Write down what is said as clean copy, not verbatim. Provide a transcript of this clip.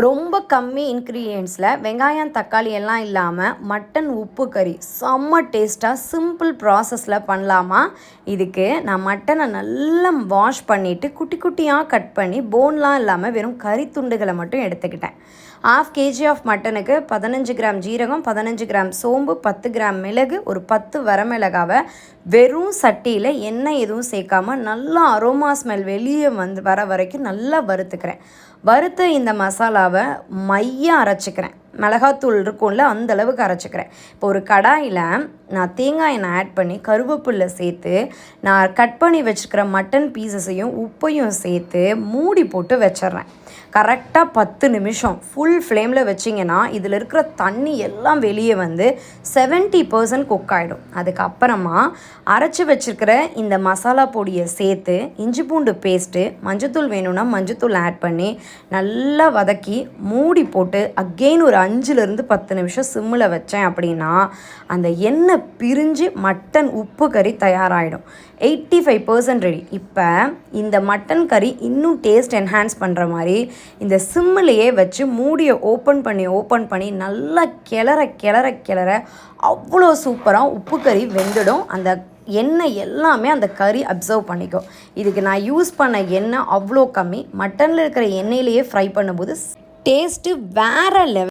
ரொம்ப கம்மி இன்க்ரீடியன்ட்ஸில் வெங்காயம் தக்காளி எல்லாம் இல்லாமல் மட்டன் உப்பு கறி செம்ம டேஸ்ட்டாக சிம்பிள் ப்ராசஸில் பண்ணலாமா? இதுக்கு நான் மட்டனை நல்லா வாஷ் பண்ணிவிட்டு குட்டி குட்டியாக கட் பண்ணி போன்லாம் இல்லாமல் வெறும் கறி துண்டுகளை மட்டும் எடுத்துக்கிட்டேன். 1/2 kg ஆஃப் மட்டனுக்கு 15 கிராம் ஜீரகம், 15 கிராம் சோம்பு, 10 கிராம் மிளகு, ஒரு 10 வரமிளகாவை வெறும் சட்டியில் எண்ணெய் எதுவும் சேர்க்காமல் நல்லா அரோமா ஸ்மெல் வெளியே வர வரைக்கும் நல்லா வறுத்துக்கிறேன். வறுத்த இந்த மசாலாவை மையாக அரைச்சிக்கிறேன். மிளகாத்தூள் இருக்கும்ல, அந்த அளவுக்கு அரைச்சிக்கிறேன். இப்போ ஒரு கடாயில் நான் தேங்காய் எண்ணெய் ஆட் பண்ணி கருவேப்பிலை சேர்த்து நான் கட் பண்ணி வச்சுக்கிற மட்டன் பீசஸையும் உப்பையும் சேர்த்து மூடி போட்டு வச்சிட்றேன். கரெக்டாக 10 நிமிஷம் ஃபுல் ஃப்ளேமில் வச்சிங்கன்னா இதில் இருக்கிற தண்ணி எல்லாம் வெளியே வந்து 70% குக் ஆகிடும். அதுக்கப்புறமா அரைச்சி வச்சுருக்கிற இந்த மசாலா பொடியை சேர்த்து இஞ்சி பூண்டு பேஸ்ட்டு, மஞ்சத்தூள் வேணும்னா மஞ்சத்தூள் ஆட் பண்ணி நல்லா வதக்கி மூடி போட்டு அகெயின் ஒரு 5-10 நிமிஷம் சிம்மில் வச்சேன் அப்படின்னா அந்த எண்ணெய் பிரிஞ்சு மட்டன் உப்பு கறி தயாராகிடும். 85% ரெடி. இப்போ இந்த மட்டன் கறி இன்னும் டேஸ்ட் என்ஹான்ஸ் பண்ணுற மாதிரி இந்த சிம்மிலேயே வச்சு மூடியை ஓப்பன் பண்ணி நல்லா கிளற அவ்வளோ சூப்பராக உப்பு கறி வெந்துடும். அந்த எண்ணெய் எல்லாமே அந்த கறி அப்சர்வ் பண்ணிக்கும். இதுக்கு நான் யூஸ் பண்ண எண்ணெய் அவ்வளோ கம்மி. மட்டனில் இருக்கிற எண்ணெயிலேயே ஃப்ரை பண்ணும்போது டேஸ்ட்டு வேறு லெவல்.